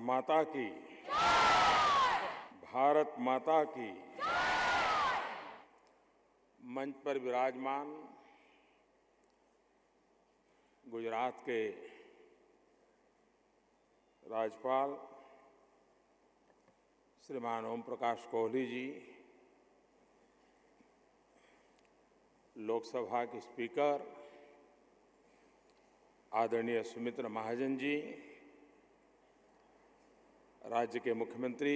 माता की, भारत माता की। मंच पर विराजमान गुजरात के राज्यपाल श्रीमान ओम प्रकाश कोहली जी, लोकसभा के स्पीकर आदरणीय सुमित्रा महाजन जी, राज्य के मुख्यमंत्री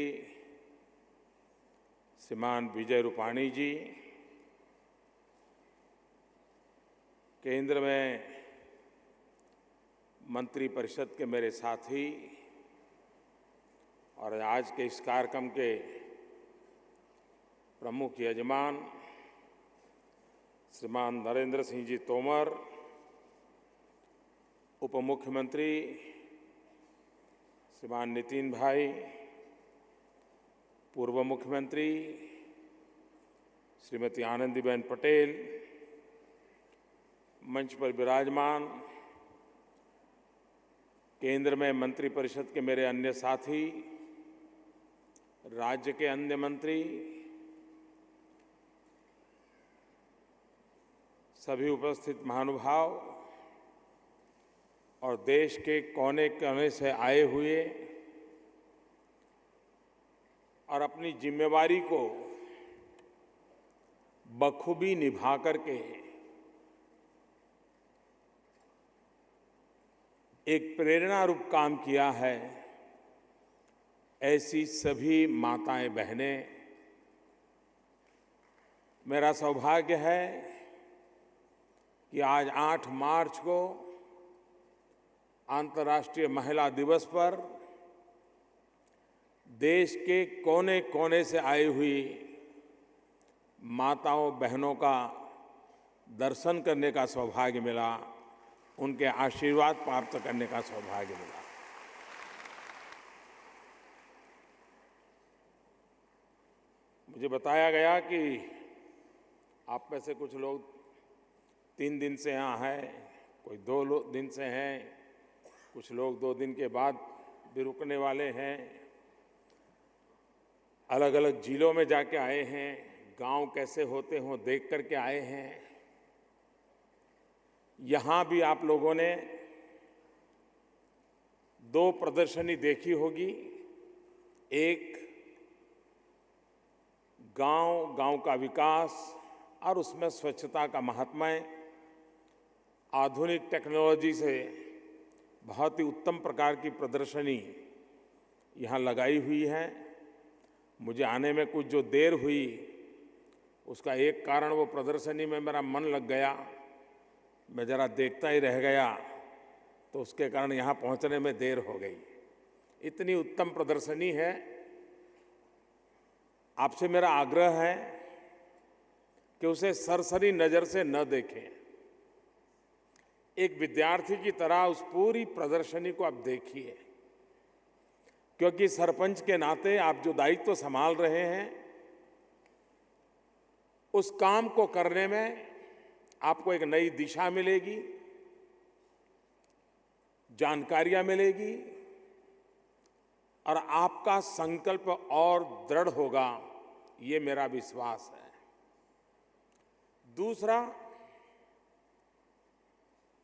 श्रीमान विजय रूपाणी जी, केंद्र में मंत्रिपरिषद के मेरे साथी और आज के इस कार्यक्रम के प्रमुख यजमान श्रीमान नरेंद्र सिंह जी तोमर, उप मुख्यमंत्री श्रीमान नितिन भाई, पूर्व मुख्यमंत्री श्रीमती आनंदीबेन पटेल, मंच पर विराजमान केंद्र में मंत्रिपरिषद के मेरे अन्य साथी, राज्य के अन्य मंत्री, सभी उपस्थित महानुभाव और देश के कोने कोने से आए हुए और अपनी जिम्मेवारी को बखूबी निभा करके एक प्रेरणा रूप काम किया है, ऐसी सभी माताएं बहनें, मेरा सौभाग्य है कि आज 8 मार्च को अंतर्राष्ट्रीय महिला दिवस पर देश के कोने कोने से आई हुई माताओं बहनों का दर्शन करने का सौभाग्य मिला, उनके आशीर्वाद प्राप्त करने का सौभाग्य मिला। मुझे बताया गया कि आप में से कुछ लोग 3 दिन से यहाँ हैं, कोई 2 दिन से हैं, कुछ लोग 2 दिन के बाद भी रुकने वाले हैं, अलग अलग जिलों में जाके आए हैं, गांव कैसे होते हों देख करके आए हैं। यहाँ भी आप लोगों ने 2 प्रदर्शनी देखी होगी, एक गांव का विकास और उसमें स्वच्छता का महात्म्य, आधुनिक टेक्नोलॉजी से बहुत ही उत्तम प्रकार की प्रदर्शनी यहाँ लगाई हुई है। मुझे आने में कुछ जो देर हुई उसका एक कारण वो प्रदर्शनी में मेरा मन लग गया, मैं ज़रा देखता ही रह गया, तो उसके कारण यहाँ पहुँचने में देर हो गई। इतनी उत्तम प्रदर्शनी है। आपसे मेरा आग्रह है कि उसे सरसरी नज़र से न देखें, एक विद्यार्थी की तरह उस पूरी प्रदर्शनी को आप देखिए, क्योंकि सरपंच के नाते आप जो दायित्व संभाल रहे हैं उस काम को करने में आपको एक नई दिशा मिलेगी, जानकारियां मिलेगी और आपका संकल्प और दृढ़ होगा, ये मेरा विश्वास है। दूसरा,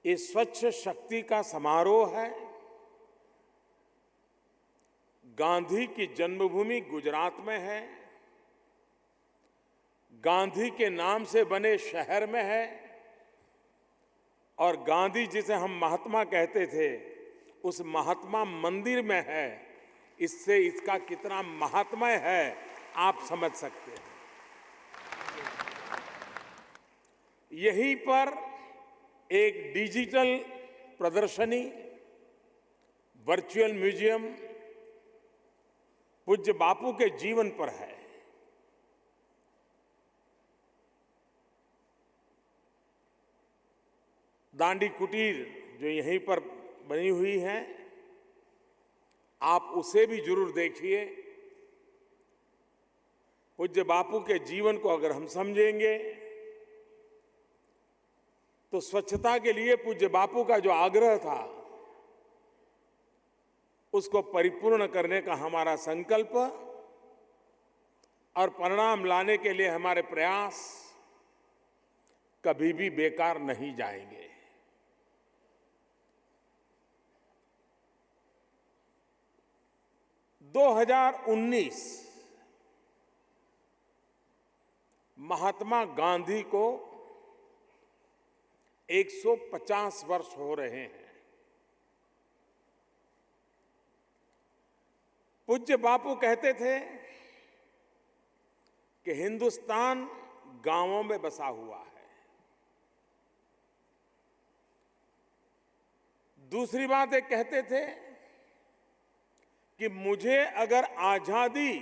ये स्वच्छ शक्ति का समारोह है। गांधी की जन्मभूमि गुजरात में है, गांधी के नाम से बने शहर में है, और गांधी जिसे हम महात्मा कहते थे उस महात्मा मंदिर में है। इससे इसका कितना महात्म्य है आप समझ सकते हैं। यहीं पर एक डिजिटल प्रदर्शनी, वर्चुअल म्यूजियम पूज्य बापू के जीवन पर है। दांडी कुटीर जो यहीं पर बनी हुई है, आप उसे भी जरूर देखिए। पूज्य बापू के जीवन को अगर हम समझेंगे तो स्वच्छता के लिए पूज्य बापू का जो आग्रह था उसको परिपूर्ण करने का हमारा संकल्प और परिणाम लाने के लिए हमारे प्रयास कभी भी बेकार नहीं जाएंगे। दो 2019 महात्मा गांधी को 150 वर्ष हो रहे हैं। पूज्य बापू कहते थे कि हिंदुस्तान गांवों में बसा हुआ है। दूसरी बात एक कहते थे कि मुझे अगर आजादी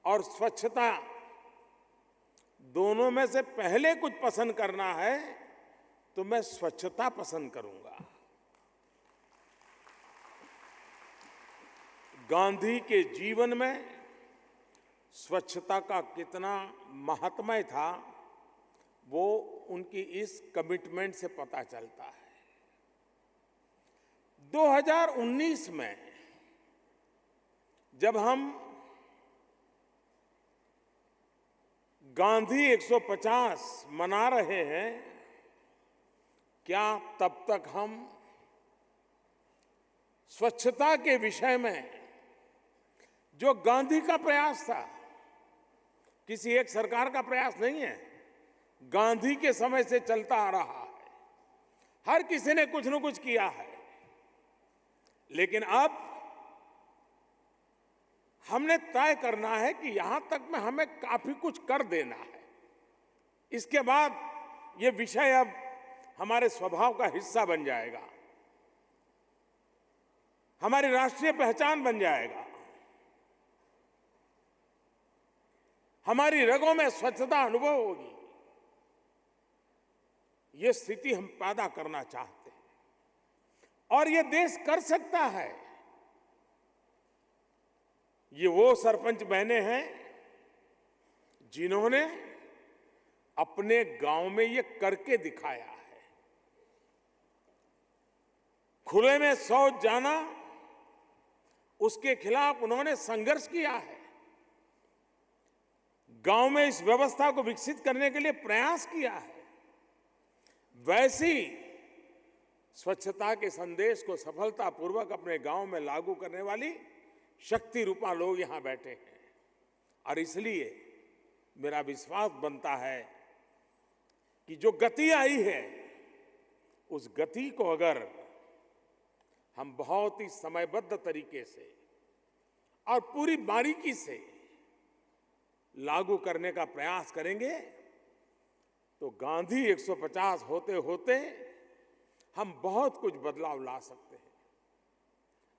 और स्वच्छता दोनों में से पहले कुछ पसंद करना है तो मैं स्वच्छता पसंद करूंगा। गांधी के जीवन में स्वच्छता का कितना महात्म्य था वो उनकी इस कमिटमेंट से पता चलता है। 2019 में जब हम गांधी 150 मना रहे हैं, क्या तब तक हम स्वच्छता के विषय में जो गांधी का प्रयास था, किसी एक सरकार का प्रयास नहीं है, गांधी के समय से चलता आ रहा है, हर किसी ने कुछ न कुछ किया है, लेकिन अब हमने तय करना है कि यहां तक में हमें काफी कुछ कर देना है। इसके बाद ये विषय अब हमारे स्वभाव का हिस्सा बन जाएगा, हमारी राष्ट्रीय पहचान बन जाएगा। हमारी रगों में स्वच्छता अनुभव होगी। ये स्थिति हम पैदा करना चाहते हैं और ये देश कर सकता है। ये वो सरपंच बहनें हैं जिन्होंने अपने गांव में ये करके दिखाया है। खुले में शौच जाना, उसके खिलाफ उन्होंने संघर्ष किया है। गांव में इस व्यवस्था को विकसित करने के लिए प्रयास किया है। वैसी स्वच्छता के संदेश को सफलतापूर्वक अपने गांव में लागू करने वाली शक्ति रूपा लोग यहां बैठे हैं और इसलिए मेरा विश्वास बनता है कि जो गति आई है उस गति को अगर हम बहुत ही समयबद्ध तरीके से और पूरी बारीकी से लागू करने का प्रयास करेंगे तो गांधी 150 होते होते हम बहुत कुछ बदलाव ला सकते हैं।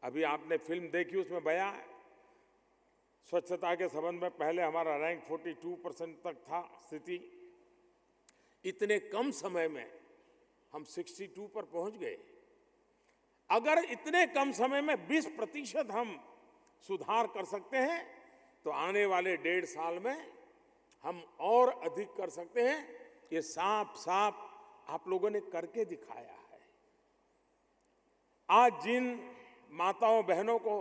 अभी आपने फिल्म देखी, उसमें बयां है स्वच्छता के संबंध में पहले हमारा रैंक 42% तक था स्थिति, इतने कम समय में हम 62 पर पहुंच गए। अगर इतने कम समय में 20% हम सुधार कर सकते हैं तो आने वाले 1.5 साल में हम और अधिक कर सकते हैं। ये साफ साफ आप लोगों ने करके दिखाया है। आज जिन माताओं बहनों को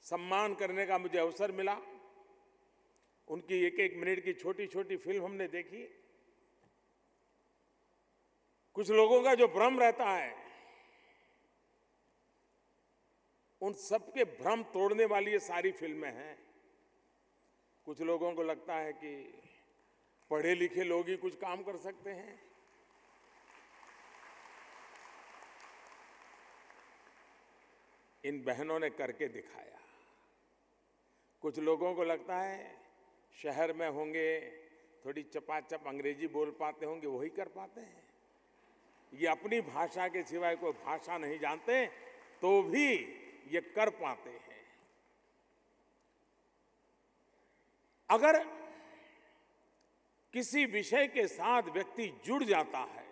सम्मान करने का मुझे अवसर मिला, उनकी एक एक मिनट की छोटी छोटी फिल्म हमने देखी। कुछ लोगों का जो भ्रम रहता है, उन सबके भ्रम तोड़ने वाली ये सारी फिल्में हैं। कुछ लोगों को लगता है कि पढ़े लिखे लोग ही कुछ काम कर सकते हैं। इन बहनों ने करके दिखाया। कुछ लोगों को लगता है शहर में होंगे, थोड़ी चपाचप अंग्रेजी बोल पाते होंगे, वही कर पाते हैं। ये अपनी भाषा के सिवाय कोई भाषा नहीं जानते तो भी ये कर पाते हैं। अगर किसी विषय के साथ व्यक्ति जुड़ जाता है,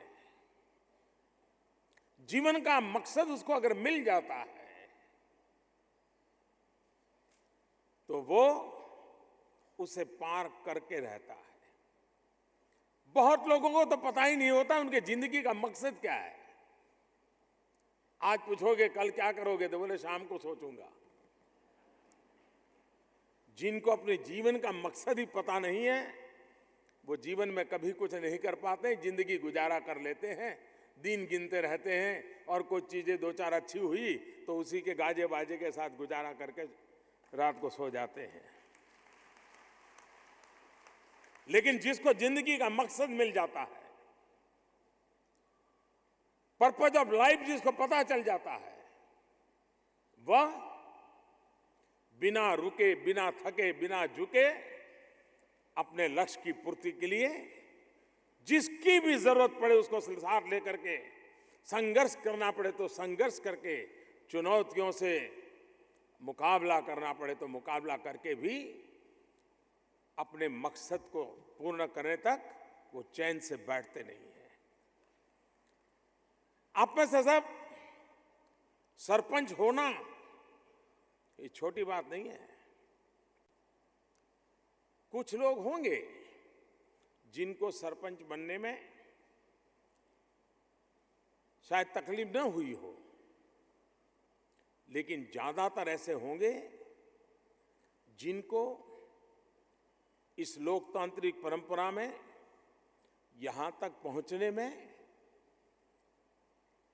जीवन का मकसद उसको अगर मिल जाता है, तो वो उसे पार करके रहता है। बहुत लोगों को तो पता ही नहीं होता उनके जिंदगी का मकसद क्या है। आज पूछोगे कल क्या करोगे, तो बोले शाम को सोचूंगा। जिनको अपने जीवन का मकसद ही पता नहीं है, वो जीवन में कभी कुछ नहीं कर पाते, जिंदगी गुजारा कर लेते हैं, दिन गिनते रहते हैं, और कुछ चीजें दो चार अच्छी हुई तो उसी के गाजे बाजे के साथ गुजारा करके रात को सो जाते हैं। लेकिन जिसको जिंदगी का मकसद मिल जाता है, पर्पज ऑफ लाइफ जिसको पता चल जाता है, वह बिना रुके, बिना थके, बिना झुके अपने लक्ष्य की पूर्ति के लिए जिसकी भी जरूरत पड़े उसको साथ लेकर के, संघर्ष करना पड़े तो संघर्ष करके, चुनौतियों से मुकाबला करना पड़े तो मुकाबला करके भी अपने मकसद को पूर्ण करने तक वो चैन से बैठते नहीं है। आप में से सब सरपंच होना ये छोटी बात नहीं है। कुछ लोग होंगे जिनको सरपंच बनने में शायद तकलीफ न हुई हो, लेकिन ज्यादातर ऐसे होंगे जिनको इस लोकतांत्रिक परंपरा में यहां तक पहुंचने में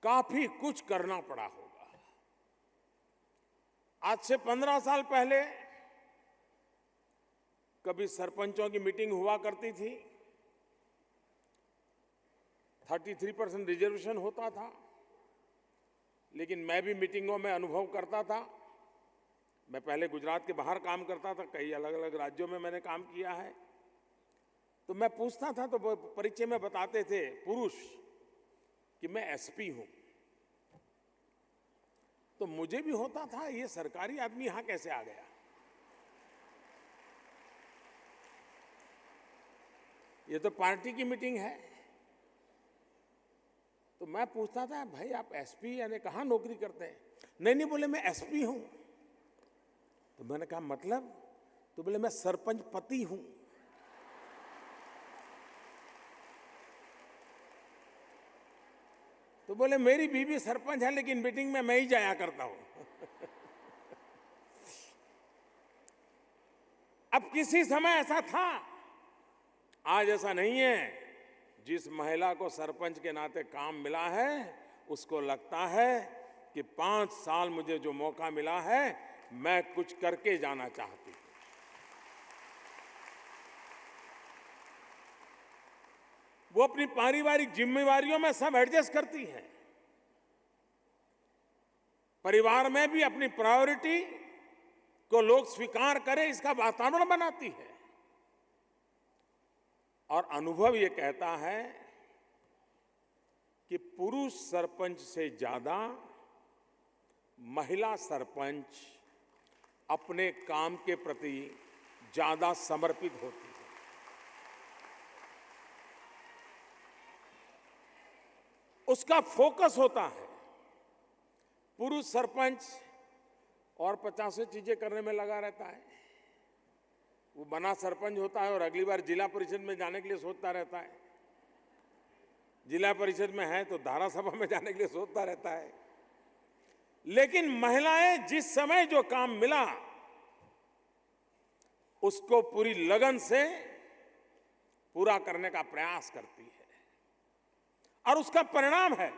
काफी कुछ करना पड़ा होगा। आज से 15 साल पहले कभी सरपंचों की मीटिंग हुआ करती थी, 33% रिजर्वेशन होता था, लेकिन मैं भी मीटिंगों में अनुभव करता था। मैं पहले गुजरात के बाहर काम करता था, कई अलग अलग राज्यों में मैंने काम किया है। तो मैं पूछता था तो वो परिचय में बताते थे पुरुष कि मैं एसपी हूं। तो मुझे भी होता था ये सरकारी आदमी यहां कैसे आ गया, ये तो पार्टी की मीटिंग है। तो मैं पूछता था भाई आप एसपी यानी कहां नौकरी करते हैं? नहीं बोले मैं एसपी हूं। तो मैंने कहा मतलब? तो बोले मैं सरपंच पति हूं। तो बोले मेरी बीवी सरपंच है लेकिन मीटिंग में मैं ही जाया करता हूं। अब किसी समय ऐसा था, आज ऐसा नहीं है। जिस महिला को सरपंच के नाते काम मिला है उसको लगता है कि 5 साल मुझे जो मौका मिला है मैं कुछ करके जाना चाहती हूं। वो अपनी पारिवारिक जिम्मेवारियों में सब एडजस्ट करती है, परिवार में भी अपनी प्रायोरिटी को लोग स्वीकार करें इसका वातावरण बनाती है। और अनुभव ये कहता है कि पुरुष सरपंच से ज्यादा महिला सरपंच अपने काम के प्रति ज्यादा समर्पित होती है। उसका फोकस होता है। पुरुष सरपंच और 50 चीजें करने में लगा रहता है। वो बना सरपंच होता है और अगली बार जिला परिषद में जाने के लिए सोचता रहता है, जिला परिषद में है तो धारासभा में जाने के लिए सोचता रहता है। लेकिन महिलाएं जिस समय जो काम मिला उसको पूरी लगन से पूरा करने का प्रयास करती है। और उसका परिणाम है,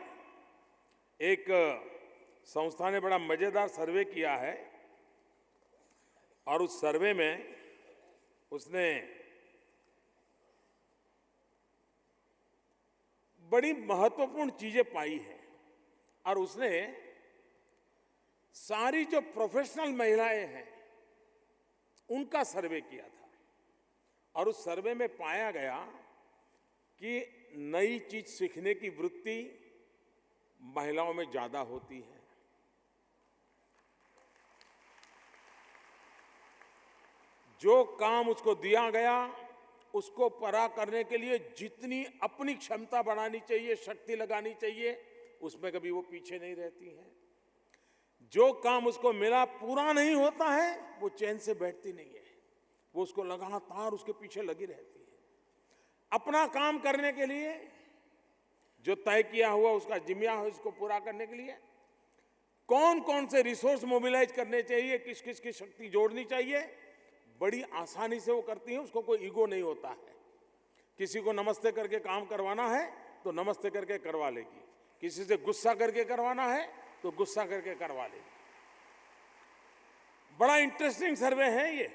एक संस्था ने बड़ा मजेदार सर्वे किया है और उस सर्वे में उसने बड़ी महत्वपूर्ण चीजें पाई हैं। और उसने सारी जो प्रोफेशनल महिलाएं हैं उनका सर्वे किया था। और उस सर्वे में पाया गया कि नई चीज सीखने की वृत्ति महिलाओं में ज्यादा होती है। जो काम उसको दिया गया उसको पूरा करने के लिए जितनी अपनी क्षमता बढ़ानी चाहिए, शक्ति लगानी चाहिए, उसमें कभी वो पीछे नहीं रहती है। जो काम उसको मिला पूरा नहीं होता है वो चैन से बैठती नहीं है, वो उसको लगातार उसके पीछे लगी रहती है। अपना काम करने के लिए जो तय किया हुआ उसका जिम्मा है उसको पूरा करने के लिए कौन कौन से रिसोर्स मोबिलाइज करने चाहिए, किस किस की शक्ति जोड़नी चाहिए, बड़ी आसानी से वो करती हैं। उसको कोई ईगो नहीं होता है। किसी को नमस्ते करके काम करवाना है तो नमस्ते करके करवा लेगी, किसी से गुस्सा करके करवाना है तो गुस्सा करके करवा लेगी। बड़ा इंटरेस्टिंग सर्वे है ये।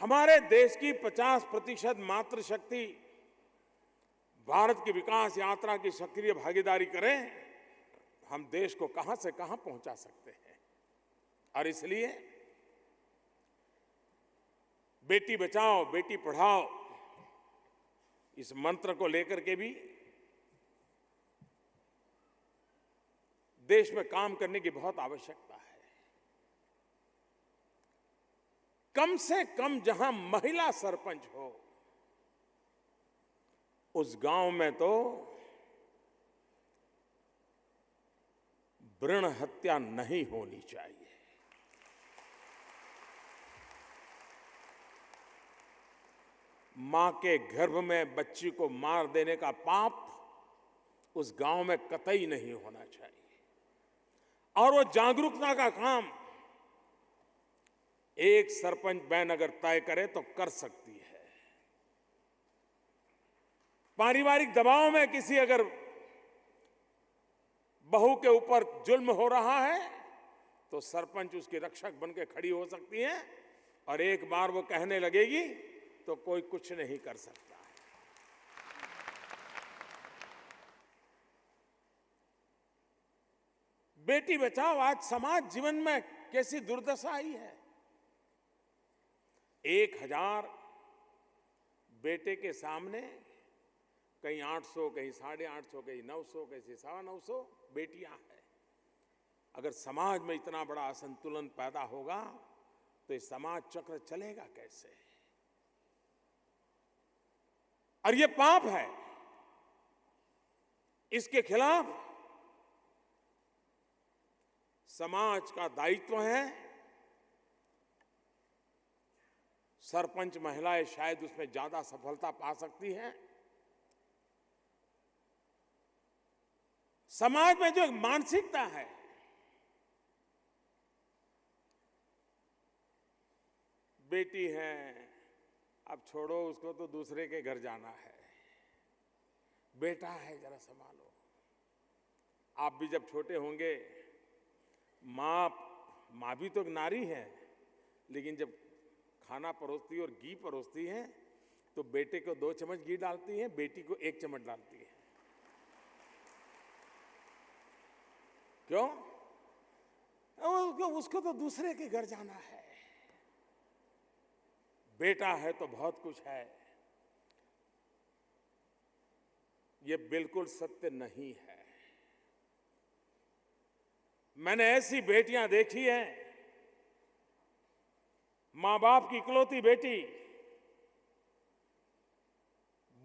हमारे देश की 50% मातृशक्ति भारत की विकास यात्रा की सक्रिय भागीदारी करें, हम देश को कहां से कहां पहुंचा सकते हैं। और इसलिए बेटी बचाओ बेटी पढ़ाओ इस मंत्र को लेकर के भी देश में काम करने की बहुत आवश्यकता है। कम से कम जहां महिला सरपंच हो उस गांव में तो भ्रूण हत्या नहीं होनी चाहिए। मां के गर्भ में बच्ची को मार देने का पाप उस गांव में कतई नहीं होना चाहिए। और वो जागरूकता का काम एक सरपंच बहन अगर तय करे तो कर सकती है। पारिवारिक दबाव में किसी अगर बहू के ऊपर जुल्म हो रहा है तो सरपंच उसकी रक्षक बनकर खड़ी हो सकती है, और एक बार वो कहने लगेगी तो कोई कुछ नहीं कर सकता है। बेटी बचाओ आज समाज जीवन में कैसी दुर्दशा आई है। 1000 बेटे के सामने कहीं 800, कहीं 850, कहीं 900, कहीं 950 बेटियां हैं। अगर समाज में इतना बड़ा असंतुलन पैदा होगा तो ये समाज चक्र चलेगा कैसे। और ये पाप है। इसके खिलाफ समाज का दायित्व है। सरपंच महिलाएं शायद उसमें ज्यादा सफलता पा सकती हैं। समाज में जो एक मानसिकता है, बेटी है अब छोड़ो उसको, तो दूसरे के घर जाना है, बेटा है जरा संभालो। आप भी जब छोटे होंगे, माँ भी तो एक नारी है, लेकिन जब खाना परोसती है और घी परोसती है तो बेटे को 2 चम्मच घी डालती है, बेटी को 1 चम्मच डालती है। क्यों? उसको तो दूसरे के घर जाना है। बेटा है तो बहुत कुछ है। ये बिल्कुल सत्य नहीं है। मैंने ऐसी बेटियां देखी हैं, मां बाप की इकलौती बेटी,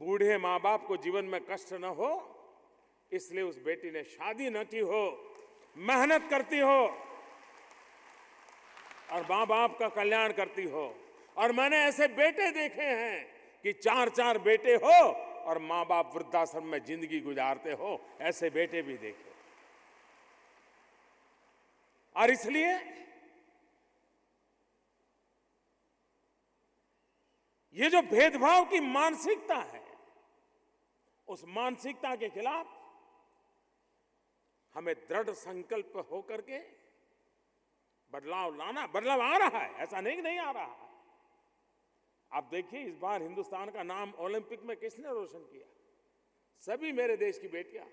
बूढ़े मां बाप को जीवन में कष्ट न हो इसलिए उस बेटी ने शादी न की हो, मेहनत करती हो और मां बाप का कल्याण करती हो। और मैंने ऐसे बेटे देखे हैं कि 4-4 बेटे हो और मां बाप वृद्धाश्रम में जिंदगी गुजारते हो, ऐसे बेटे भी देखे। और इसलिए ये जो भेदभाव की मानसिकता है, उस मानसिकता के खिलाफ हमें दृढ़ संकल्प होकर के बदलाव लाना। बदलाव आ रहा है, ऐसा नहीं कि नहीं आ रहा है। आप देखिए इस बार हिंदुस्तान का नाम ओलंपिक में किसने रोशन किया? सभी मेरे देश की बेटियां।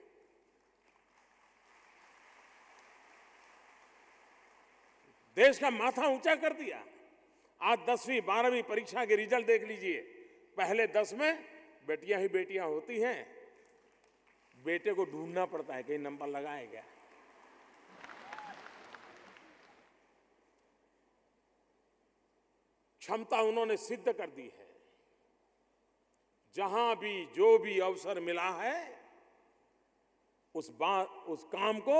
देश का माथा ऊंचा कर दिया। आज 10वीं 12वीं परीक्षा के रिजल्ट देख लीजिए। पहले 10 में बेटियां ही बेटियां होती हैं, बेटे को ढूंढना पड़ता है कहीं नंबर लगाए क्या। क्षमता उन्होंने सिद्ध कर दी है। जहां भी जो भी अवसर मिला है उस काम को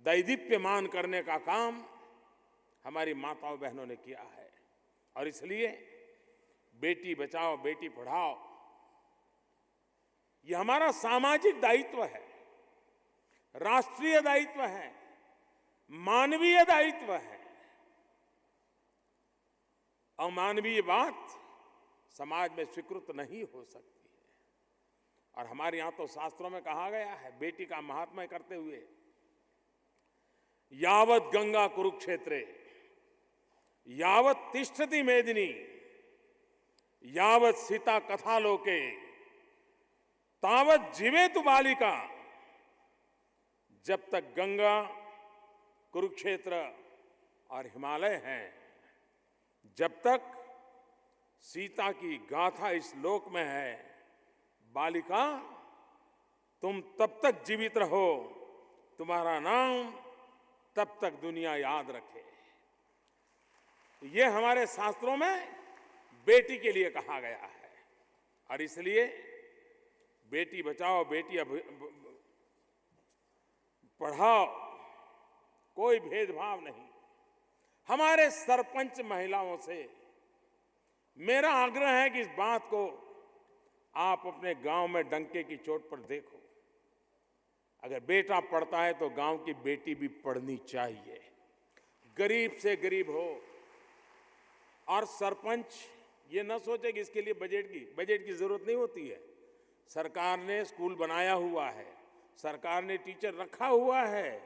दैदीप्यमान करने का काम हमारी माताओं बहनों ने किया है। और इसलिए बेटी बचाओ बेटी पढ़ाओ ये हमारा सामाजिक दायित्व है। राष्ट्रीय दायित्व है, मानवीय दायित्व है। अमानवीय बात समाज में स्वीकृत नहीं हो सकती है। और हमारे यहां तो शास्त्रों में कहा गया है, बेटी का महात्म्य करते हुए, यावत गंगा कुरुक्षेत्रे यावत तिष्ठति मेदिनी यावत सीता कथालोके तावत जीवेतु बालिका। जब तक गंगा, कुरुक्षेत्र और हिमालय हैं, जब तक सीता की गाथा इस लोक में है, बालिका तुम तब तक जीवित रहो, तुम्हारा नाम तब तक दुनिया याद रखे। ये हमारे शास्त्रों में बेटी के लिए कहा गया है। और इसलिए बेटी बचाओ, बेटी पढ़ाओ, कोई भेदभाव नहीं। हमारे सरपंच महिलाओं से मेरा आग्रह है कि इस बात को आप अपने गांव में डंके की चोट पर देखो। अगर बेटा पढ़ता है तो गांव की बेटी भी पढ़नी चाहिए, गरीब से गरीब हो। और सरपंच ये न सोचे कि इसके लिए बजट की जरूरत नहीं होती है। सरकार ने स्कूल बनाया हुआ है, सरकार ने टीचर रखा हुआ है,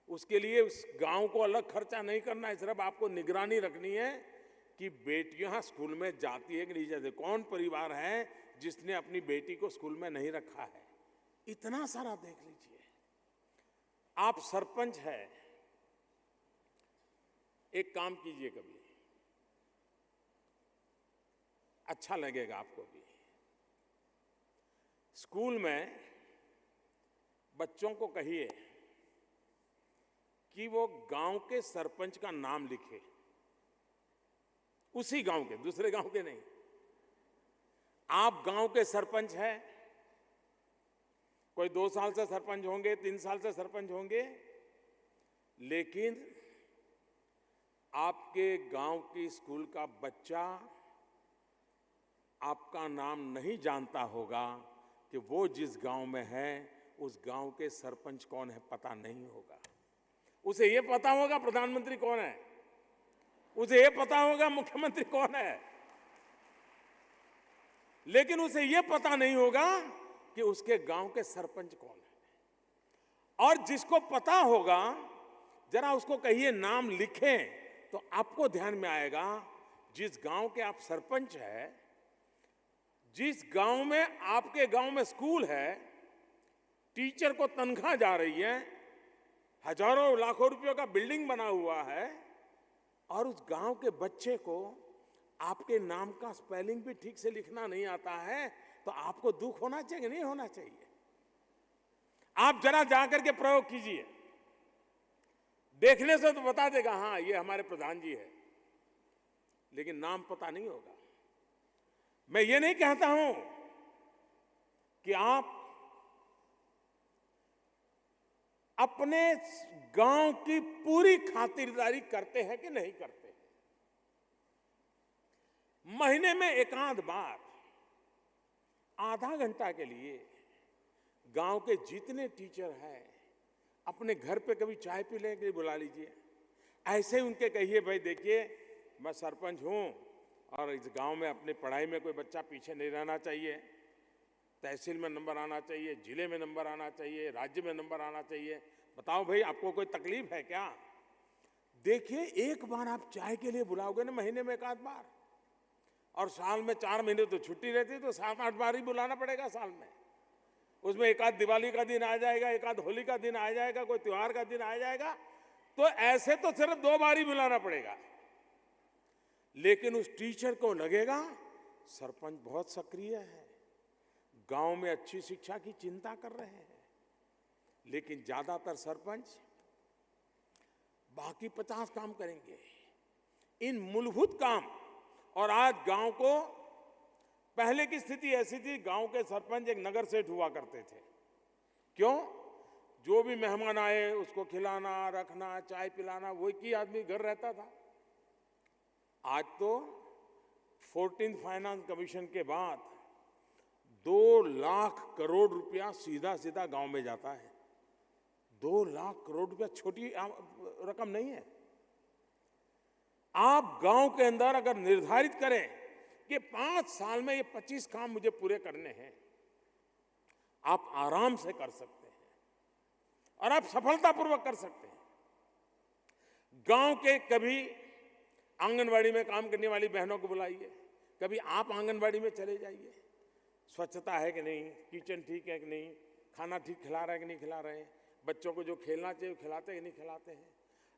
उसके लिए उस गांव को अलग खर्चा नहीं करना है। सिर्फ आपको निगरानी रखनी है कि बेटियां स्कूल में जाती है कि नहीं जाती। कौन परिवार है जिसने अपनी बेटी को स्कूल में नहीं रखा है? इतना सारा देख लीजिए। आप सरपंच है, एक काम कीजिए, कभी अच्छा लगेगा आपको भी। स्कूल में बच्चों को कहिए कि वो गांव के सरपंच का नाम लिखे, उसी गांव के, दूसरे गांव के नहीं। आप गांव के सरपंच हैं, कोई 2 साल से सरपंच होंगे, 3 साल से सरपंच होंगे, लेकिन आपके गांव की स्कूल का बच्चा आपका नाम नहीं जानता होगा कि वो जिस गांव में है उस गांव के सरपंच कौन है, पता नहीं होगा। उसे ये पता होगा प्रधानमंत्री कौन है, उसे ये पता होगा मुख्यमंत्री कौन है, लेकिन उसे ये पता नहीं होगा कि उसके गांव के सरपंच कौन है। और जिसको पता होगा, जरा उसको कहिए नाम लिखें, तो आपको ध्यान में आएगा जिस गांव के आप सरपंच है, जिस गांव में आपके गांव में स्कूल है, टीचर को तनख्वाह जा रही है, हजारों लाखों रुपयों का बिल्डिंग बना हुआ है, और उस गांव के बच्चे को आपके नाम का स्पेलिंग भी ठीक से लिखना नहीं आता है, तो आपको दुख होना चाहिए, नहीं होना चाहिए? आप जरा जाकर के प्रयोग कीजिए, देखने से तो बता देगा हाँ ये हमारे प्रधान जी है, लेकिन नाम पता नहीं होगा। मैं ये नहीं कहता हूं कि आप अपने गांव की पूरी खातिरदारी करते हैं कि नहीं करते हैं। महीने में एक आध बार आधा घंटा के लिए गांव के जितने टीचर हैं अपने घर पे कभी चाय पी लेने के लिए बुला लीजिए। ऐसे उनके कहिए, भाई देखिए मैं सरपंच हूं और इस गांव में अपनी पढ़ाई में कोई बच्चा पीछे नहीं रहना चाहिए, तहसील में नंबर आना चाहिए, जिले में नंबर आना चाहिए, राज्य में नंबर आना चाहिए। बताओ भाई आपको कोई तकलीफ है क्या? देखिए एक बार आप चाय के लिए बुलाओगे ना, महीने में एक आध बार, और साल में 4 महीने तो छुट्टी रहती है, तो 7-8 बार ही बुलाना पड़ेगा साल में। उसमें एक आध दिवाली का दिन आ जाएगा, एक आध होली का दिन आ जाएगा, कोई त्योहार का दिन आ जाएगा, तो ऐसे तो सिर्फ 2 बार ही बुलाना पड़ेगा। लेकिन उस टीचर को लगेगा सरपंच बहुत सक्रिय है, गांव में अच्छी शिक्षा की चिंता कर रहे हैं। लेकिन ज्यादातर सरपंच बाकी 50 काम करेंगे, इन मूलभूत काम। और आज गांव को, पहले की स्थिति ऐसी थी, गांव के सरपंच एक नगर सेठ हुआ करते थे। क्यों? जो भी मेहमान आए उसको खिलाना, रखना, चाय पिलाना, वही की आदमी घर रहता था। आज तो 14th फाइनेंस कमीशन के बाद 2 लाख करोड़ रुपया सीधा सीधा गांव में जाता है। 2 लाख करोड़ रुपया छोटी रकम नहीं है। आप गांव के अंदर अगर निर्धारित करें कि 5 साल में ये 25 काम मुझे पूरे करने हैं, आप आराम से कर सकते हैं और आप सफलतापूर्वक कर सकते हैं। गांव के कभी आंगनवाड़ी में काम करने वाली बहनों को बुलाइए, कभी आप आंगनवाड़ी में चले जाइए, स्वच्छता है कि नहीं, किचन ठीक है कि नहीं, खाना ठीक खिला रहे हैं कि नहीं खिला रहे हैं, बच्चों को जो खेलना चाहिए खिलाते हैं कि नहीं खिलाते हैं।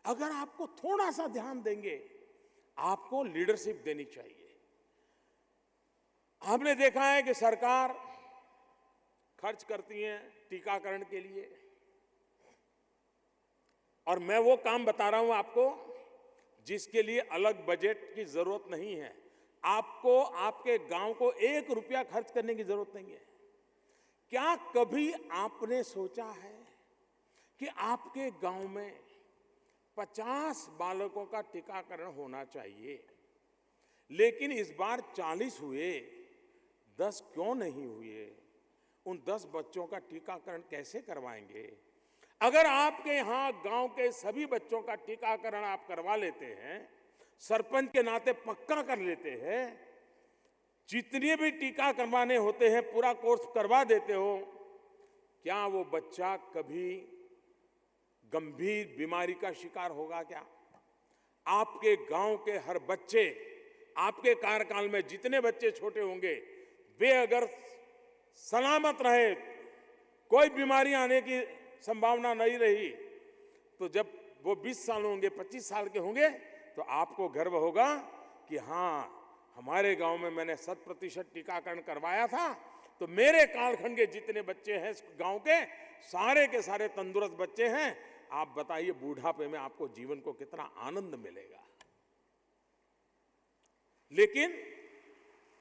अगर आपको थोड़ा सा ध्यान देंगे, आपको लीडरशिप देनी चाहिए। आपने देखा है कि सरकार खर्च करती है टीकाकरण के लिए, और मैं वो काम बता रहा हूं आपको जिसके लिए अलग बजट की जरूरत नहीं है। आपको आपके गांव को 1 रुपया खर्च करने की जरूरत नहीं है। क्या कभी आपने सोचा है कि आपके गांव में 50 बालकों का टीकाकरण होना चाहिए, लेकिन इस बार 40 हुए, 10 क्यों नहीं हुए? उन 10 बच्चों का टीकाकरण कैसे करवाएंगे? अगर आपके यहां गांव के सभी बच्चों का टीकाकरण आप करवा लेते हैं, सरपंच के नाते पक्का कर लेते हैं, जितने भी टीका करवाने होते हैं पूरा कोर्स करवा देते हो, क्या वो बच्चा कभी गंभीर बीमारी का शिकार होगा क्या? आपके गांव के हर बच्चे, आपके कार्यकाल में जितने बच्चे छोटे होंगे, वे अगर सलामत रहे, कोई बीमारी आने की संभावना नहीं रही, तो जब वो 20 साल होंगे, 25 साल के होंगे, तो आपको गर्व होगा कि हाँ, हमारे गांव में मैंने 100% टीकाकरण करवाया था, तो मेरे कालखंड के जितने बच्चे हैं गांव के सारे तंदुरुस्त बच्चे हैं। आप बताइए बूढ़ापे में आपको जीवन को कितना आनंद मिलेगा। लेकिन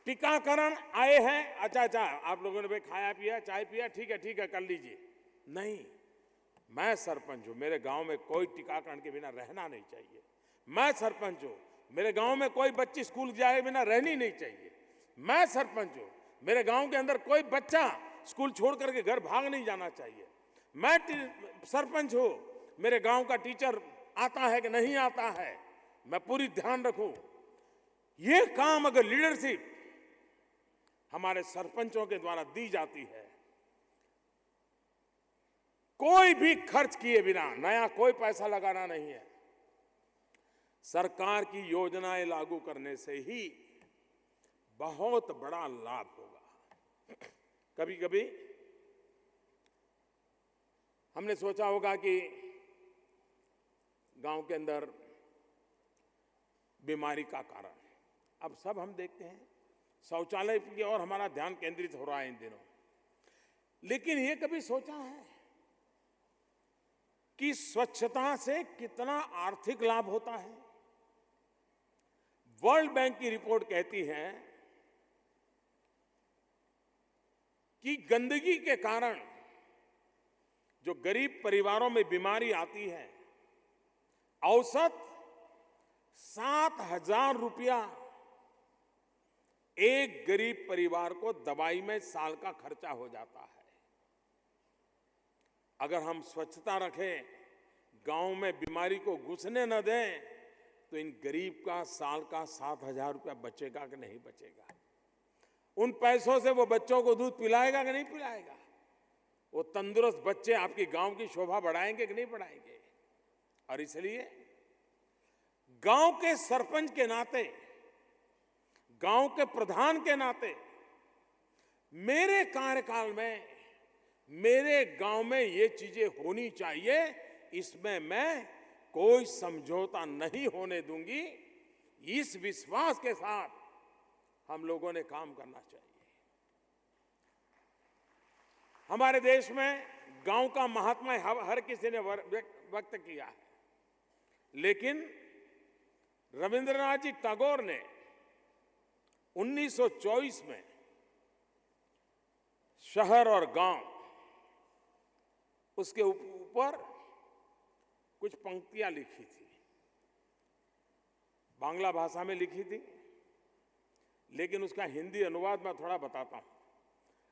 टीकाकरण आए हैं, अच्छा आप लोगों ने भाई खाया पिया, चाय पिया, ठीक है कर लीजिए। नहीं, मैं सरपंच हूं, मेरे गांव में कोई टीकाकरण के बिना रहना नहीं चाहिए। मैं सरपंच हूं, मेरे गांव में कोई बच्ची स्कूल जाए बिना रहनी नहीं चाहिए। मैं सरपंच हूं, मेरे गांव के अंदर कोई बच्चा स्कूल छोड़ करके घर भाग नहीं जाना चाहिए। मैं सरपंच हूं, मेरे गांव का टीचर आता है कि नहीं आता है, मैं पूरी ध्यान रखूं। ये काम अगर लीडरशिप हमारे सरपंचों के द्वारा दी जाती है, कोई भी खर्च किए बिना, नया कोई पैसा लगाना नहीं है, सरकार की योजनाएं लागू करने से ही बहुत बड़ा लाभ होगा। कभी कभी हमने सोचा होगा कि गांव के अंदर बीमारी का कारण, अब सब हम देखते हैं शौचालय की ओर हमारा ध्यान केंद्रित हो रहा है इन दिनों, लेकिन ये कभी सोचा है कि स्वच्छता से कितना आर्थिक लाभ होता है? वर्ल्ड बैंक की रिपोर्ट कहती है कि गंदगी के कारण जो गरीब परिवारों में बीमारी आती है, औसत 7,000 रुपया एक गरीब परिवार को दवाई में साल का खर्चा हो जाता है। अगर हम स्वच्छता रखें, गांव में बीमारी को घुसने न दें, तो इन गरीब का साल का 7,000 रुपया बचेगा कि नहीं बचेगा? उन पैसों से वो बच्चों को दूध पिलाएगा कि नहीं पिलाएगा? वो तंदुरुस्त बच्चे आपकी गांव की शोभा बढ़ाएंगे कि नहीं बढ़ाएंगे? और इसलिए गांव के सरपंच के नाते, गांव के प्रधान के नाते, मेरे कार्यकाल में मेरे गांव में ये चीजें होनी चाहिए, इसमें मैं कोई समझौता नहीं होने दूंगी। इस विश्वास के साथ हम लोगों ने काम करना चाहिए। हमारे देश में गांव का महात्मा हर किसी ने व्यक्त किया है, लेकिन रविंद्रनाथ जी टैगोर ने 1924 में शहर और गांव, उसके ऊपर कुछ पंक्तियां लिखी थी, बांग्ला भाषा में लिखी थी, लेकिन उसका हिंदी अनुवाद मैं थोड़ा बताता हूं।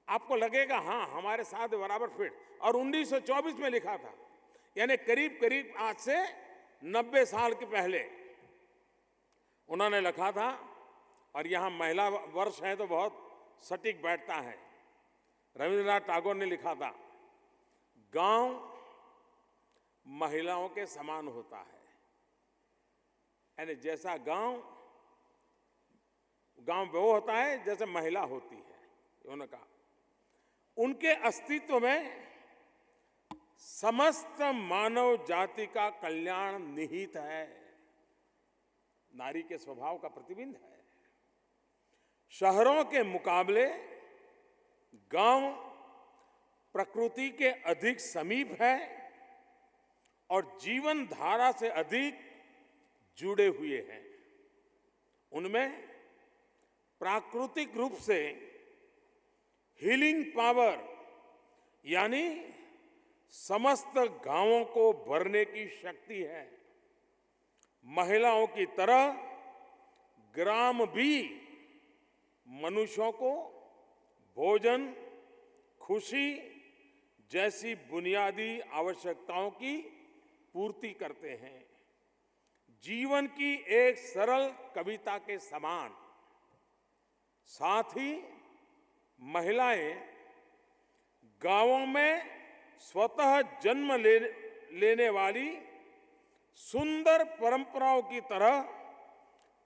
आपको लगेगा हाँ, हमारे साथ बराबर फिट, और 1924 में लिखा था। यानी करीब करीब आज से 90 साल के पहले उन्होंने लिखा था। और यहाँ महिला वर्ष है तो बहुत सटीक बैठता है। रविंद्रनाथ टैगोर ने लिखा था, गांव महिलाओं के समान होता है। यानी जैसा गांव वो होता है जैसे महिला होती है, उन्होंने कहा। उनके अस्तित्व में समस्त मानव जाति का कल्याण निहित है। नारी के स्वभाव का प्रतिबिंब है। शहरों के मुकाबले गांव प्रकृति के अधिक समीप है और जीवन धारा से अधिक जुड़े हुए हैं। उनमें प्राकृतिक रूप से हीलिंग पावर यानी समस्त गांवों को भरने की शक्ति है। महिलाओं की तरह ग्राम भी मनुष्यों को भोजन, खुशी जैसी बुनियादी आवश्यकताओं की पूर्ति करते हैं। जीवन की एक सरल कविता के समान। साथ ही महिलाएं गांवों में स्वतः जन्म लेने वाली सुंदर परंपराओं की तरह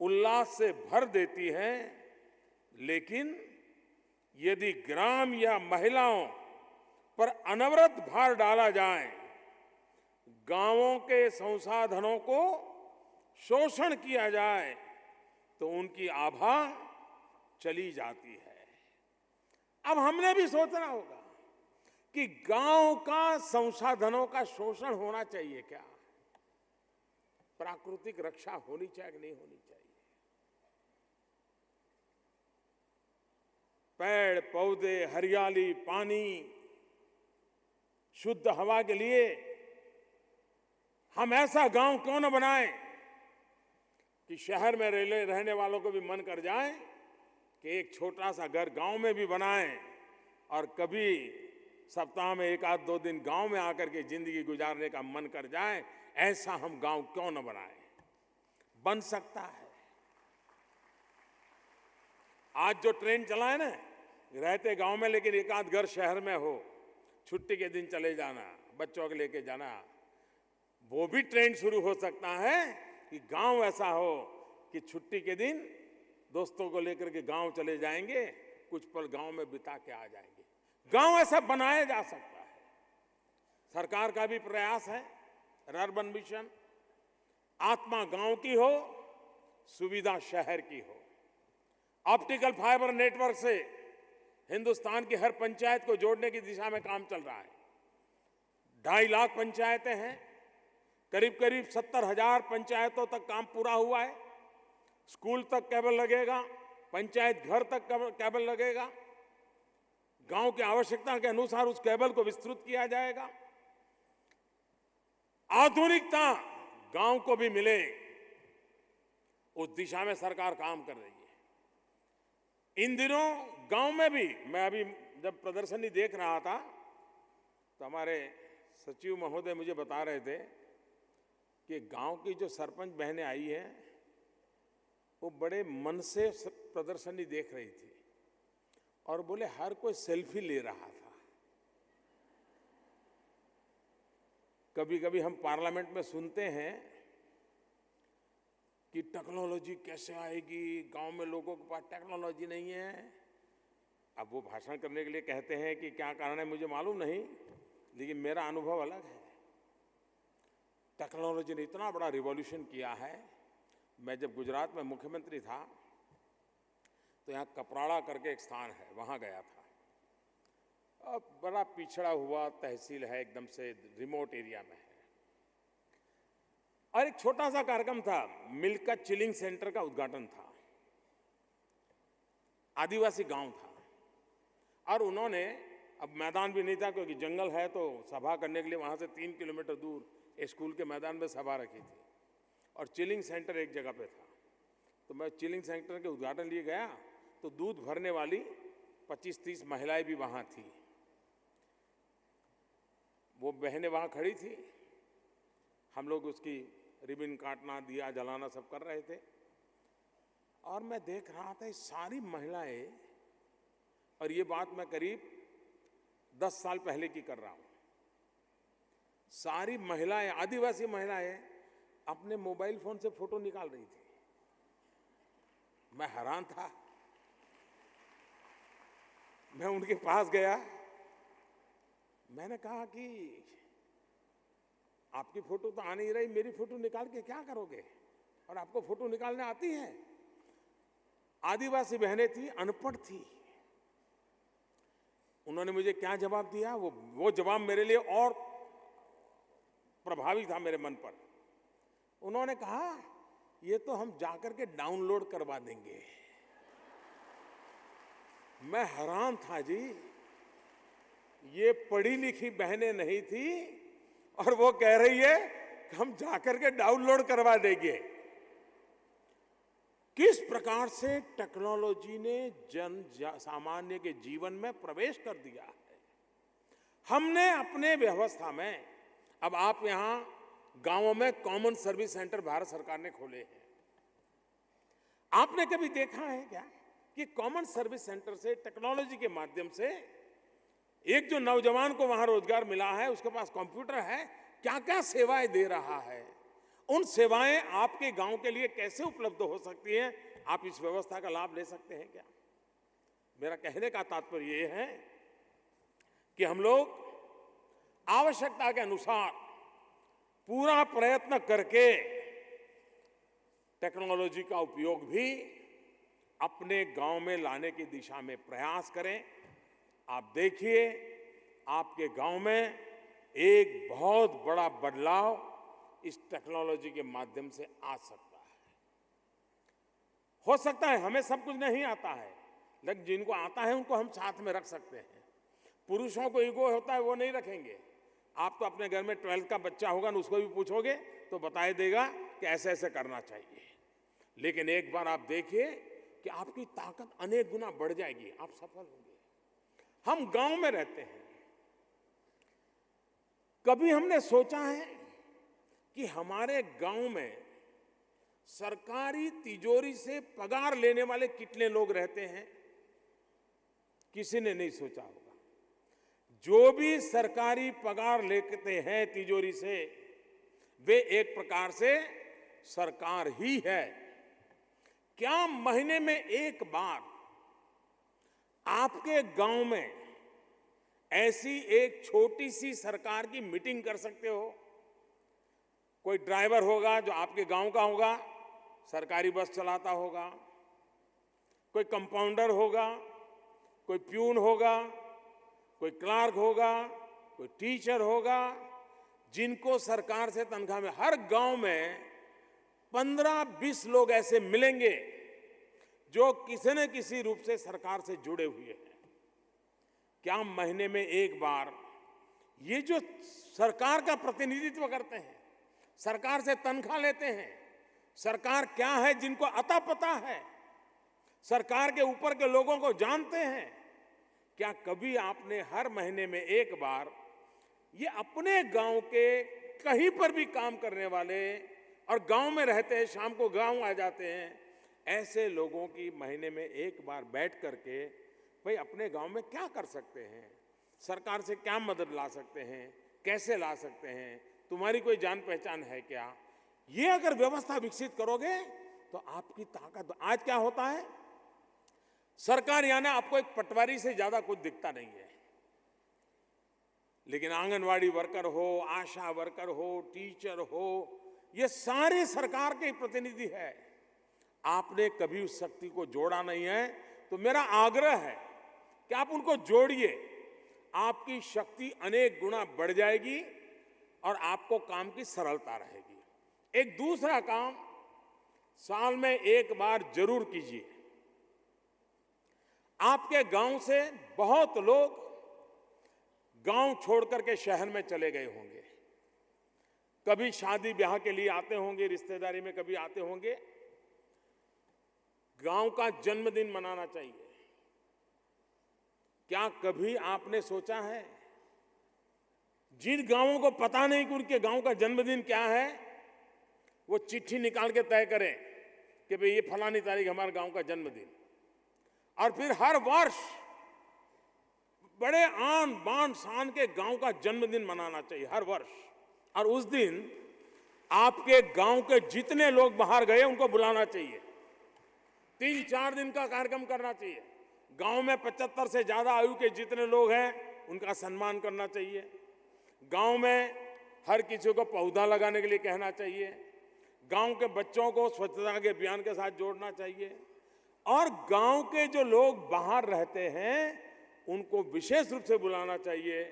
उल्लास से भर देती हैं। लेकिन यदि ग्राम या महिलाओं पर अनवरत भार डाला जाए, गांवों के संसाधनों को शोषण किया जाए, तो उनकी आभा चली जाती है। अब हमने भी सोचना होगा कि गांव का संसाधनों का शोषण होना चाहिए क्या? प्राकृतिक रक्षा होनी चाहिए कि नहीं होनी चाहिए? पेड़ पौधे, हरियाली, पानी, शुद्ध हवा के लिए हम ऐसा गांव क्यों न बनाएं कि शहर में रहने वालों को भी मन कर जाए कि एक छोटा सा घर गांव में भी बनाएं और कभी सप्ताह में 1-2 दिन गांव में आकर के जिंदगी गुजारने का मन कर जाए। ऐसा हम गांव क्यों न बनाएं? बन सकता है। आज जो ट्रेन चला है ना, रहते गांव में लेकिन 1-आध घर शहर में हो, छुट्टी के दिन चले जाना, बच्चों को लेके जाना, वो भी ट्रेंड शुरू हो सकता है कि गांव ऐसा हो कि छुट्टी के दिन दोस्तों को लेकर के गांव चले जाएंगे, कुछ पल गांव में बिता के आ जाएंगे। गांव ऐसा बनाया जा सकता है। सरकार का भी प्रयास है, अर्बन मिशन। आत्मा गांव की हो, सुविधा शहर की हो। ऑप्टिकल फाइबर नेटवर्क से हिंदुस्तान की हर पंचायत को जोड़ने की दिशा में काम चल रहा है। 2.5 लाख पंचायतें हैं, करीब करीब 70,000 पंचायतों तक काम पूरा हुआ है। स्कूल तक केबल लगेगा, पंचायत घर तक केबल लगेगा। गांव की आवश्यकता के अनुसार उस केबल को विस्तृत किया जाएगा। आधुनिकता गांव को भी मिले, उस दिशा में सरकार काम कर रही है। इन दिनों गांव में भी, मैं अभी जब प्रदर्शनी देख रहा था तो हमारे सचिव महोदय मुझे बता रहे थे कि गांव की जो सरपंच बहनें आई हैं वो बड़े मन से प्रदर्शनी देख रही थी और बोले हर कोई सेल्फी ले रहा था। कभी कभी हम पार्लियामेंट में सुनते हैं कि टेक्नोलॉजी कैसे आएगी, गांव में लोगों के पास टेक्नोलॉजी नहीं है। अब वो भाषण करने के लिए कहते हैं कि क्या कारण है मुझे मालूम नहीं, लेकिन मेरा अनुभव अलग है। टेक्नोलॉजी ने इतना बड़ा रिवॉल्यूशन किया है। मैं जब गुजरात में मुख्यमंत्री था तो यहाँ कपराड़ा करके एक स्थान है, वहाँ गया था। अब बड़ा पिछड़ा हुआ तहसील है, एकदम से रिमोट एरिया में है। और एक छोटा सा कार्यक्रम था, मिल्क का चिलिंग सेंटर का उद्घाटन था। आदिवासी गांव था और उन्होंने, अब मैदान भी नहीं था क्योंकि जंगल है, तो सभा करने के लिए वहाँ से 3 किलोमीटर दूर एक स्कूल के मैदान में सभा रखी थी और चिलिंग सेंटर एक जगह पे था। तो मैं चिलिंग सेंटर के उद्घाटन लिए गया तो दूध भरने वाली 25-30 महिलाएं भी वहाँ थी। वो बहनें वहाँ खड़ी थी हम लोग उसकी रिबन काटना, दिया जलाना सब कर रहे थे और मैं देख रहा था ये सारी महिलाएं, और ये बात मैं करीब 10 साल पहले की कर रहा हूं, सारी महिलाएं, आदिवासी महिलाएं अपने मोबाइल फोन से फोटो निकाल रही थी। मैं हैरान था। मैं उनके पास गया, मैंने कहा कि आपकी फोटो तो आ नहीं रही, मेरी फोटो निकाल के क्या करोगे, और आपको फोटो निकालने आती है? आदिवासी बहनें थी, अनपढ़ थी। उन्होंने मुझे क्या जवाब दिया, वो जवाब मेरे लिए और प्रभावी था मेरे मन पर। उन्होंने कहा ये तो हम जाकर के डाउनलोड करवा देंगे। मैं हैरान था जी, ये पढ़ी लिखी बहनें नहीं थी और वो कह रही है कि हम जाकर के डाउनलोड करवा देंगे। किस प्रकार से टेक्नोलॉजी ने सामान्य के जीवन में प्रवेश कर दिया है। हमने अपने व्यवस्था में, अब आप यहां गांवों में कॉमन सर्विस सेंटर भारत सरकार ने खोले हैं। आपने कभी देखा है क्या कि कॉमन सर्विस सेंटर से टेक्नोलॉजी के माध्यम से एक जो नौजवान को वहां रोजगार मिला है, उसके पास कंप्यूटर है, क्या क्या सेवाएं दे रहा है, उन सेवाएं आपके गांव के लिए कैसे उपलब्ध हो सकती हैं, आप इस व्यवस्था का लाभ ले सकते हैं क्या? मेरा कहने का तात्पर्य यह है कि हम लोग आवश्यकता के अनुसार पूरा प्रयत्न करके टेक्नोलॉजी का उपयोग भी अपने गांव में लाने की दिशा में प्रयास करें। आप देखिए, आपके गांव में एक बहुत बड़ा बदलाव इस टेक्नोलॉजी के माध्यम से आ सकता है। हो सकता है हमें सब कुछ नहीं आता है, लेकिन जिनको आता है उनको हम साथ में रख सकते हैं। पुरुषों को ईगो होता है, वो नहीं रखेंगे। आप तो अपने घर में 12th का बच्चा होगा ना, उसको भी पूछोगे तो बताए देगा कि ऐसे ऐसे करना चाहिए। लेकिन एक बार आप देखिए कि आपकी ताकत अनेक गुना बढ़ जाएगी, आप सफल होंगे। हम गांव में रहते हैं, कभी हमने सोचा है कि हमारे गांव में सरकारी तिजोरी से पगार लेने वाले कितने लोग रहते हैं? किसी ने नहीं सोचा होगा। जो भी सरकारी पगार लेते हैं तिजोरी से, वे एक प्रकार से सरकार ही है। क्या महीने में एक बार आपके गांव में ऐसी एक छोटी सी सरकार की मीटिंग कर सकते हो? कोई ड्राइवर होगा जो आपके गांव का होगा, सरकारी बस चलाता होगा, कोई कंपाउंडर होगा, कोई प्यून होगा, कोई क्लार्क होगा, कोई टीचर होगा, जिनको सरकार से तनख्वाह में, हर गांव में 15-20 लोग ऐसे मिलेंगे जो किसी न किसी रूप से सरकार से जुड़े हुए हैं। क्या महीने में एक बार ये जो सरकार का प्रतिनिधित्व करते हैं, सरकार से तनख्वाह लेते हैं, सरकार क्या है जिनको अता पता है, सरकार के ऊपर के लोगों को जानते हैं, क्या कभी आपने हर महीने में एक बार ये अपने गांव के कहीं पर भी काम करने वाले और गांव में रहते हैं, शाम को गांव आ जाते हैं, ऐसे लोगों की महीने में एक बार बैठ करके भाई अपने गांव में क्या कर सकते हैं, सरकार से क्या मदद ला सकते हैं, कैसे ला सकते हैं, तुम्हारी कोई जान पहचान है क्या? ये अगर व्यवस्था विकसित करोगे तो आपकी ताकत। आज क्या होता है, सरकार यानी आपको एक पटवारी से ज्यादा कुछ दिखता नहीं है, लेकिन आंगनवाड़ी वर्कर हो, आशा वर्कर हो, टीचर हो, ये सारे सरकार के प्रतिनिधि है। आपने कभी उस शक्ति को जोड़ा नहीं है, तो मेरा आग्रह है कि आप उनको जोड़िए। आपकी शक्ति अनेक गुना बढ़ जाएगी और आपको काम की सरलता रहेगी। एक दूसरा काम साल में एक बार जरूर कीजिए। आपके गांव से बहुत लोग गांव छोड़ करके शहर में चले गए होंगे, कभी शादी ब्याह के लिए आते होंगे, रिश्तेदारी में कभी आते होंगे। गांव का जन्मदिन मनाना चाहिए। क्या कभी आपने सोचा है जिन गांवों को पता नहीं कि उनके गांव का जन्मदिन क्या है, वो चिट्ठी निकाल के तय करें कि भाई ये फलानी तारीख हमारे गांव का जन्मदिन। और फिर हर वर्ष बड़े आन बान शान के गांव का जन्मदिन मनाना चाहिए हर वर्ष। और उस दिन आपके गांव के जितने लोग बाहर गए उनको बुलाना चाहिए। 3-4 दिन का कार्यक्रम करना चाहिए। गांव में 75 से ज्यादा आयु के जितने लोग हैं उनका सम्मान करना चाहिए। गांव में हर किसी को पौधा लगाने के लिए कहना चाहिए। गांव के बच्चों को स्वच्छता के अभियान के साथ जोड़ना चाहिए। और गांव के जो लोग बाहर रहते हैं उनको विशेष रूप से बुलाना चाहिए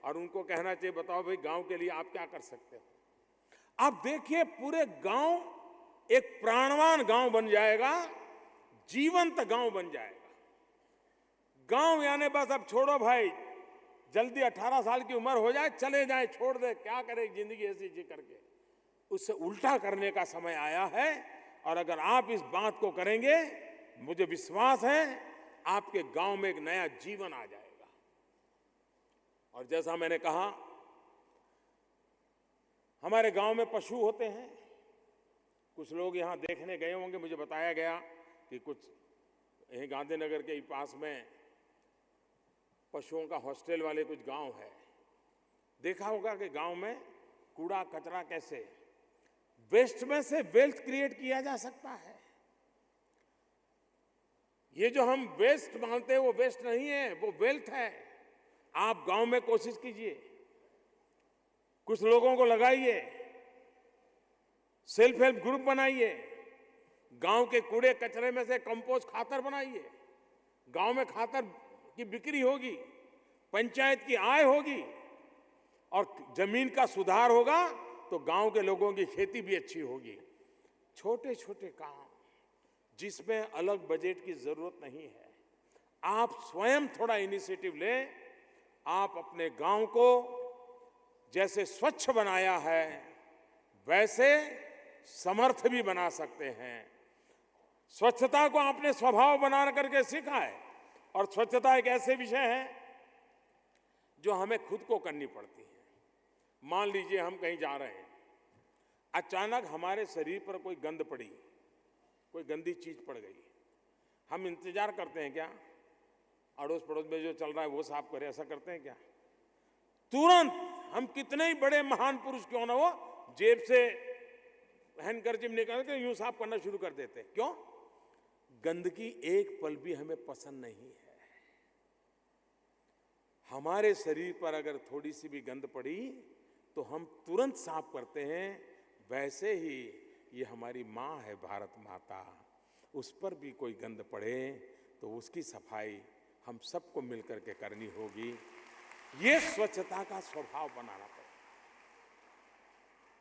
और उनको कहना चाहिए, बताओ भाई गांव के लिए आप क्या कर सकते हो। आप देखिए पूरे गांव एक प्राणवान गांव बन जाएगा, जीवंत गांव बन जाएगा। गांव यानी बस अब छोड़ो भाई, जल्दी 18 साल की उम्र हो जाए चले जाए, छोड़ दे, क्या करे जिंदगी ऐसी जी करके। उससे उल्टा करने का समय आया है। और अगर आप इस बात को करेंगे, मुझे विश्वास है आपके गांव में एक नया जीवन आ जाएगा। और जैसा मैंने कहा, हमारे गांव में पशु होते हैं। कुछ लोग यहां देखने गए होंगे, मुझे बताया गया कि कुछ यहीं गांधीनगर के पास में पशुओं का हॉस्टल वाले कुछ गांव है। देखा होगा कि गांव में कूड़ा कचरा कैसे वेस्ट में से वेल्थ क्रिएट किया जा सकता है। ये जो हम वेस्ट मानते हैं वो वेस्ट नहीं है, वो वेल्थ है। आप गांव में कोशिश कीजिए, कुछ लोगों को लगाइए, सेल्फ हेल्प ग्रुप बनाइए, गांव के कूड़े कचरे में से कंपोस्ट खातर बनाइए। गांव में खातर की बिक्री होगी, पंचायत की आय होगी और जमीन का सुधार होगा तो गांव के लोगों की खेती भी अच्छी होगी। छोटे छोटे काम जिसमें अलग बजट की जरूरत नहीं है, आप स्वयं थोड़ा इनिशिएटिव लें। आप अपने गांव को जैसे स्वच्छ बनाया है वैसे समर्थ भी बना सकते हैं। स्वच्छता को आपने स्वभाव बना करके सीखा है। और स्वच्छता एक ऐसे विषय है जो हमें खुद को करनी पड़ती है। मान लीजिए हम कहीं जा रहे हैं, अचानक हमारे शरीर पर कोई गंध पड़ी, कोई गंदी चीज पड़ गई। हम इंतजार करते हैं क्या अड़ोस पड़ोस में जो चल रहा है वो साफ करे? ऐसा करते हैं क्या? तुरंत हम कितने ही बड़े महान पुरुष क्यों ना हो, जेब से हैंडकरचिप निकाल के यूं साफ करना शुरू कर देते हैं। क्यों? गंदगी एक पल भी हमें पसंद नहीं है। हमारे शरीर पर अगर थोड़ी सी भी गंध पड़ी तो हम तुरंत साफ करते हैं। वैसे ही ये हमारी माँ है भारत माता, उस पर भी कोई गंध पड़े तो उसकी सफाई हम सबको मिलकर के करनी होगी। ये स्वच्छता का स्वभाव बनाना पड़ेगा।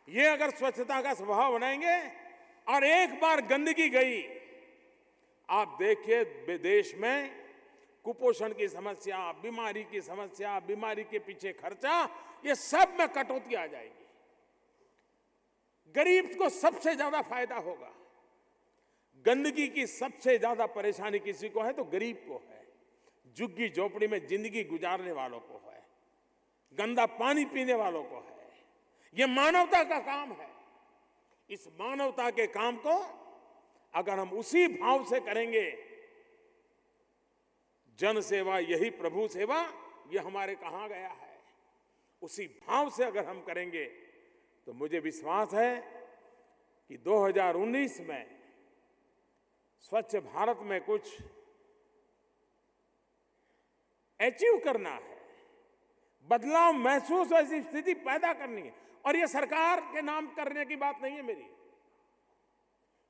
ये अगर स्वच्छता का स्वभाव बनाएंगे और एक बार गंदगी गई, आप देखिए देश में कुपोषण की समस्या, बीमारी की समस्या, बीमारी के पीछे खर्चा, ये सब में कटौती आ जाएगी। गरीब को सबसे ज्यादा फायदा होगा। गंदगी की सबसे ज्यादा परेशानी किसी को है तो गरीब को है, झुग्गी झोपड़ी में जिंदगी गुजारने वालों को है, गंदा पानी पीने वालों को है। ये मानवता का काम है। इस मानवता के काम को अगर हम उसी भाव से करेंगे, जन सेवा यही प्रभु सेवा, ये हमारे कहाँ गया है, उसी भाव से अगर हम करेंगे तो मुझे विश्वास है कि 2019 में स्वच्छ भारत में कुछ अचीव करना है, बदलाव महसूस ऐसी स्थिति पैदा करनी है। और ये सरकार के नाम करने की बात नहीं है मेरी,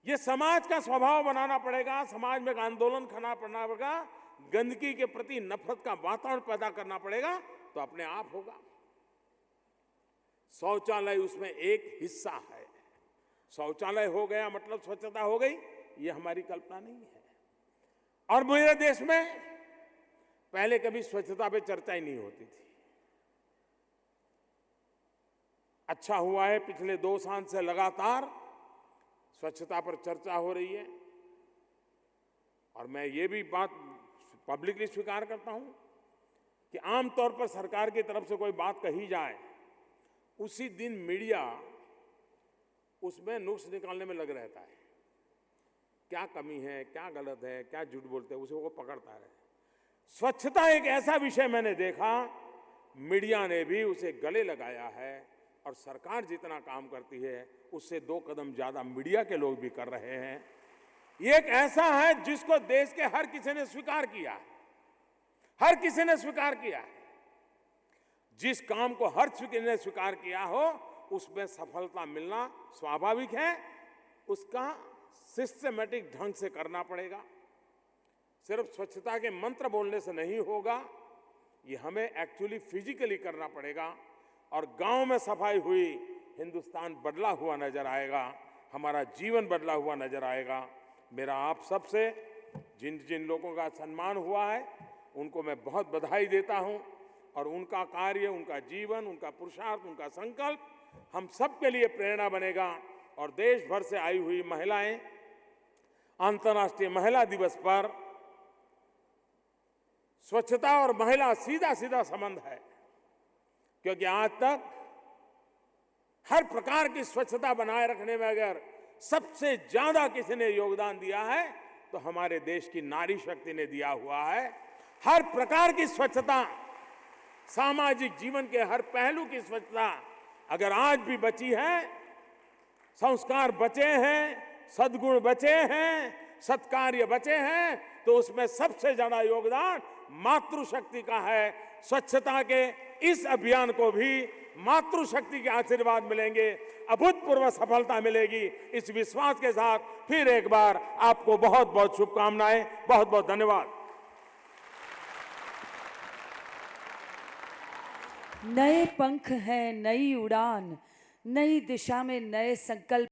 ये समाज का स्वभाव बनाना पड़ेगा। समाज में एक आंदोलन करना पड़ेगा, गंदगी के प्रति नफरत का वातावरण पैदा करना पड़ेगा, तो अपने आप होगा। शौचालय उसमें एक हिस्सा है। शौचालय हो गया मतलब स्वच्छता हो गई, ये हमारी कल्पना नहीं है। और मेरे देश में पहले कभी स्वच्छता पे चर्चा ही नहीं होती थी। अच्छा हुआ है पिछले 2 साल से लगातार स्वच्छता पर चर्चा हो रही है। और मैं ये भी बात पब्लिकली स्वीकार करता हूं कि आमतौर पर सरकार की तरफ से कोई बात कही जाए उसी दिन मीडिया उसमें नुक्स निकालने में लग रहता है, क्या कमी है, क्या गलत है, क्या झूठ बोलते हैं, उसे वो पकड़ता है। स्वच्छता एक ऐसा विषय मैंने देखा, मीडिया ने भी उसे गले लगाया है और सरकार जितना काम करती है उससे 2 कदम ज्यादा मीडिया के लोग भी कर रहे हैं। ये एक ऐसा है जिसको देश के हर किसी ने स्वीकार किया है, हर किसी ने स्वीकार किया है। जिस काम को हर किसी ने स्वीकार किया हो उसमें सफलता मिलना स्वाभाविक है, उसका सिस्टमैटिक ढंग से करना पड़ेगा। सिर्फ स्वच्छता के मंत्र बोलने से नहीं होगा, ये हमें एक्चुअली फिजिकली करना पड़ेगा। और गांव में सफाई हुई, हिंदुस्तान बदला हुआ नजर आएगा, हमारा जीवन बदला हुआ नजर आएगा। मेरा आप सबसे जिन जिन लोगों का सम्मान हुआ है उनको मैं बहुत बधाई देता हूं, और उनका कार्य, उनका जीवन, उनका पुरुषार्थ, उनका संकल्प हम सबके लिए प्रेरणा बनेगा। और देश भर से आई हुई महिलाएं, अंतर्राष्ट्रीय महिला दिवस पर स्वच्छता और महिला सीधा सीधा संबंध है, क्योंकि आज तक हर प्रकार की स्वच्छता बनाए रखने में अगर सबसे ज्यादा किसी ने योगदान दिया है तो हमारे देश की नारी शक्ति ने दिया हुआ है। हर प्रकार की स्वच्छता, सामाजिक जीवन के हर पहलू की स्वच्छता अगर आज भी बची है, संस्कार बचे हैं, सद्गुण बचे हैं, सत्कार्य बचे हैं, तो उसमें सबसे ज्यादा योगदान मातृशक्ति का है। स्वच्छता के इस अभियान को भी मातृशक्ति के आशीर्वाद मिलेंगे, अभूतपूर्व सफलता मिलेगी। इस विश्वास के साथ फिर एक बार आपको बहुत बहुत शुभकामनाएं, बहुत बहुत धन्यवाद। नए पंख हैं, नई उड़ान, नई दिशा में नए संकल्प।